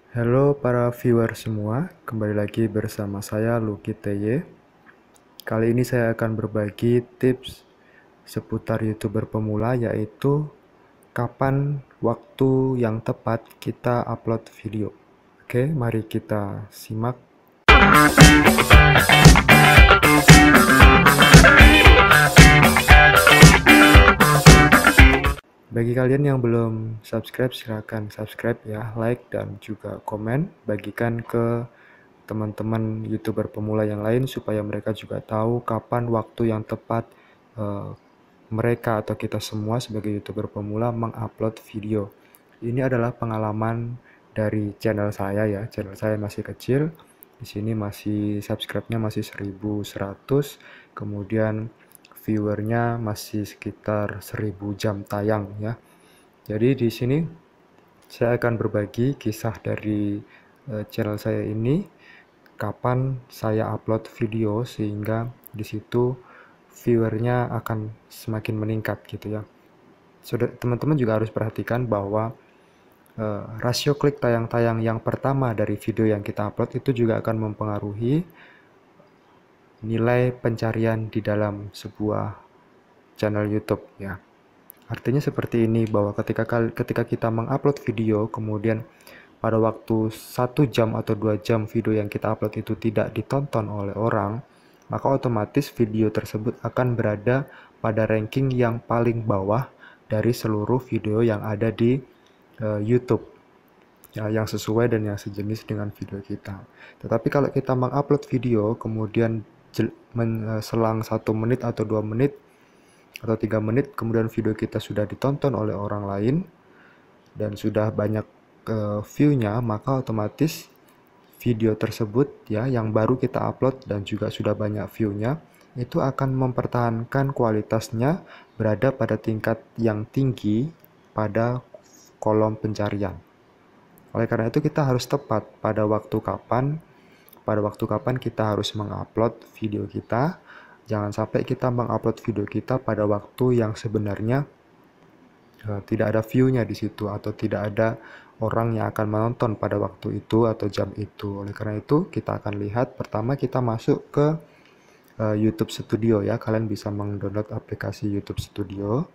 Halo para viewer semua, kembali lagi bersama saya Luki TY. Kali ini saya akan berbagi tips seputar YouTuber pemula, yaitu kapan waktu yang tepat kita upload video. Oke, mari kita simak. Bagi kalian yang belum subscribe, silahkan subscribe ya, like dan juga komen, bagikan ke teman-teman YouTuber pemula yang lain supaya mereka juga tahu kapan waktu yang tepat eh, mereka atau kita semua sebagai YouTuber pemula mengupload video. Ini adalah pengalaman dari channel saya ya. Channel saya masih kecil. Di sini masih subscribe-nya masih 1100, kemudian viewernya masih sekitar 1000 jam tayang ya. Jadi di sini saya akan berbagi kisah dari channel saya ini, kapan saya upload video sehingga di situ viewernya akan semakin meningkat gitu ya. Teman-teman juga harus perhatikan bahwa rasio klik tayang-tayang yang pertama dari video yang kita upload itu juga akan mempengaruhi nilai pencarian di dalam sebuah channel YouTube ya. Artinya seperti ini, bahwa ketika kita mengupload video, kemudian pada waktu 1 jam atau 2 jam video yang kita upload itu tidak ditonton oleh orang, maka otomatis video tersebut akan berada pada ranking yang paling bawah dari seluruh video yang ada di YouTube ya, yang sesuai dan yang sejenis dengan video kita. Tetapi kalau kita mengupload video kemudian selang 1 menit atau 2 menit atau 3 menit kemudian video kita sudah ditonton oleh orang lain dan sudah banyak view-nya, maka otomatis video tersebut ya yang baru kita upload dan juga sudah banyak view-nya itu akan mempertahankan kualitasnya berada pada tingkat yang tinggi pada kolom pencarian. Oleh karena itu kita harus tepat pada waktu kapan kita harus mengupload video kita. Jangan sampai kita mengupload video kita pada waktu yang sebenarnya tidak ada view-nya di situ atau tidak ada orang yang akan menonton pada waktu itu atau jam itu. Oleh karena itu kita akan lihat, pertama kita masuk ke YouTube Studio ya. Kalian bisa mendownload aplikasi YouTube Studio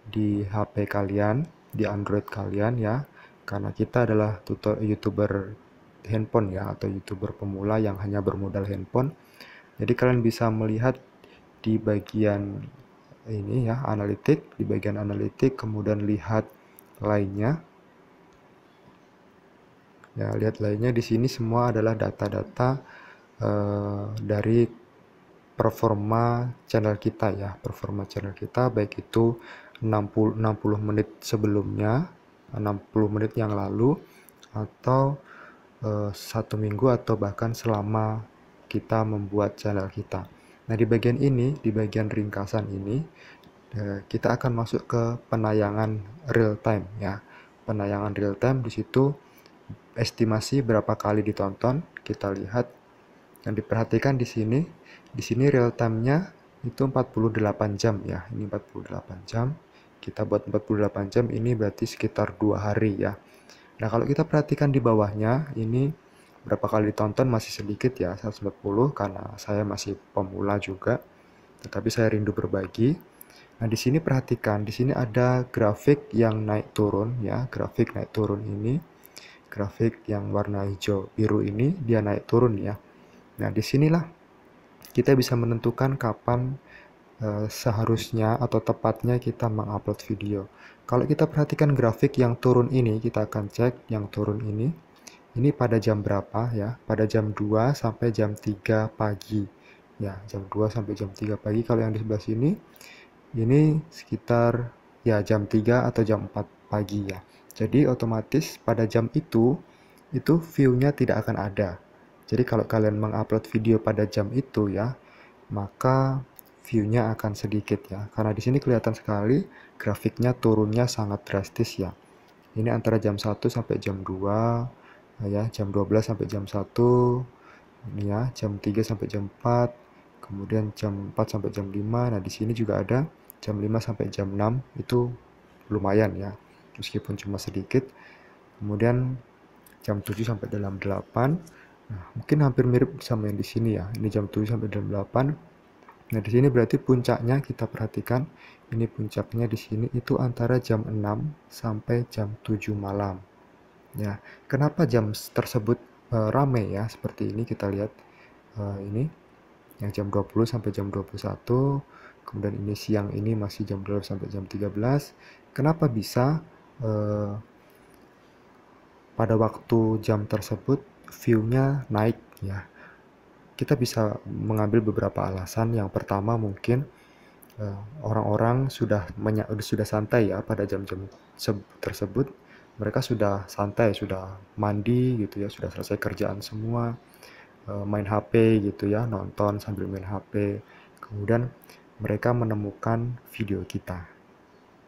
di HP kalian, di Android kalian ya. Karena kita adalah YouTuber handphone ya, atau YouTuber pemula yang hanya bermodal handphone. Jadi kalian bisa melihat di bagian ini ya, analitik, di bagian analitik, kemudian lihat lainnya. Ya, lihat lainnya di sini semua adalah data-data dari performa channel kita ya, performa channel kita baik itu 60 menit sebelumnya, 60 menit yang lalu, atau 1 minggu, atau bahkan selama kita membuat channel kita. Nah, di bagian ini, di bagian ringkasan ini, kita akan masuk ke penayangan real time ya. Penayangan real time di situ estimasi berapa kali ditonton, kita lihat. Yang diperhatikan di sini real time-nya itu 48 jam ya. Ini 48 jam. Kita buat 48 jam, ini berarti sekitar 2 hari ya. Nah, kalau kita perhatikan di bawahnya, ini berapa kali ditonton masih sedikit ya, 140, karena saya masih pemula juga. Tetapi saya rindu berbagi. Nah, di sini perhatikan, di sini ada grafik yang naik turun ya, grafik naik turun ini. Grafik yang warna hijau biru ini dia naik turun ya. Nah, disinilah kita bisa menentukan kapan seharusnya atau tepatnya kita mengupload video. Kalau kita perhatikan grafik yang turun ini, kita akan cek yang turun ini. Ini pada jam berapa ya? Pada jam 2 sampai jam 3 pagi. Ya, jam 2 sampai jam 3 pagi. Kalau yang di sebelah sini, ini sekitar ya jam 3 atau jam 4 pagi ya. Jadi otomatis pada jam itu view-nya tidak akan ada. Jadi kalau kalian mengupload video pada jam itu ya, maka view-nya akan sedikit ya. Karena di sini kelihatan sekali grafiknya turunnya sangat drastis ya. Ini antara jam 1 sampai jam 2 ya, jam 12 sampai jam 1, ini ya, jam 3 sampai jam 4, kemudian jam 4 sampai jam 5. Nah, di sini juga ada jam 5 sampai jam 6, itu lumayan ya, meskipun cuma sedikit. Kemudian jam 7 sampai jam 8. Nah, mungkin hampir mirip sama yang di sini ya. Ini jam 7 sampai jam 8. Nah, di sini berarti puncaknya kita perhatikan, ini puncaknya di sini itu antara jam 6 sampai jam 7 malam. Ya, kenapa jam tersebut ramai ya? Seperti ini kita lihat ini yang jam 20 sampai jam 21. Kemudian ini siang ini masih jam 12 sampai jam 13. Kenapa bisa pada waktu jam tersebut view-nya naik ya? Kita bisa mengambil beberapa alasan. Yang pertama mungkin orang-orang sudah santai ya pada jam-jam tersebut. Mereka sudah santai, sudah mandi gitu ya, sudah selesai kerjaan semua, main HP gitu ya, nonton sambil main HP. Kemudian mereka menemukan video kita.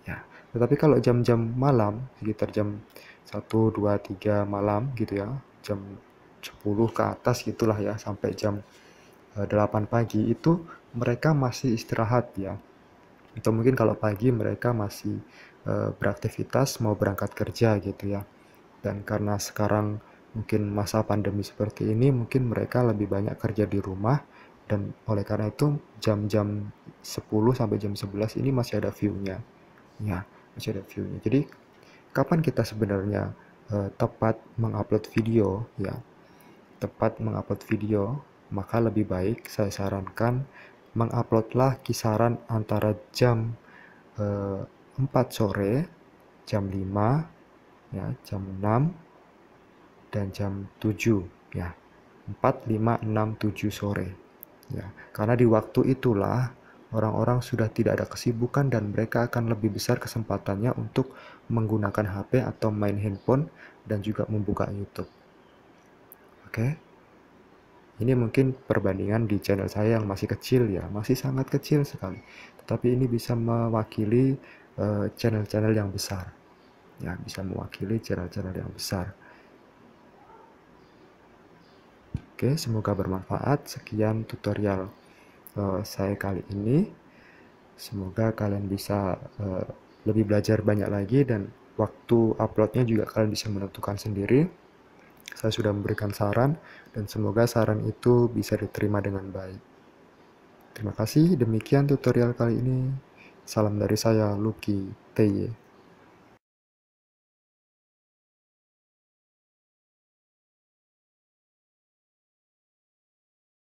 Ya, tetapi kalau jam-jam malam, sekitar jam 1, 2, 3 malam gitu ya, jam 10 ke atas gitulah ya, sampai jam 8 pagi itu mereka masih istirahat ya. Atau mungkin kalau pagi mereka masih beraktivitas mau berangkat kerja gitu ya. Dan karena sekarang mungkin masa pandemi seperti ini, mungkin mereka lebih banyak kerja di rumah, dan oleh karena itu jam-jam 10 sampai jam 11 ini masih ada view-nya. Ya, masih ada view-nya. Jadi kapan kita sebenarnya tepat mengupload video ya? Tepat mengupload video, maka lebih baik saya sarankan menguploadlah kisaran antara jam 4 sore, jam 5, ya, jam 6, dan jam 7 ya. 4, 5, 6, 7 sore. Ya, karena di waktu itulah orang-orang sudah tidak ada kesibukan dan mereka akan lebih besar kesempatannya untuk menggunakan HP atau main handphone dan juga membuka YouTube. Oke. Ini mungkin perbandingan di channel saya yang masih kecil ya, masih sangat kecil sekali. Tetapi ini bisa mewakili channel-channel yang besar. Ya, bisa mewakili channel-channel yang besar. Oke, semoga bermanfaat. Sekian tutorial saya kali ini. Semoga kalian bisa lebih belajar banyak lagi, dan waktu uploadnya juga kalian bisa menentukan sendiri. Saya sudah memberikan saran, dan semoga saran itu bisa diterima dengan baik. Terima kasih, demikian tutorial kali ini. Salam dari saya, Lucky TY.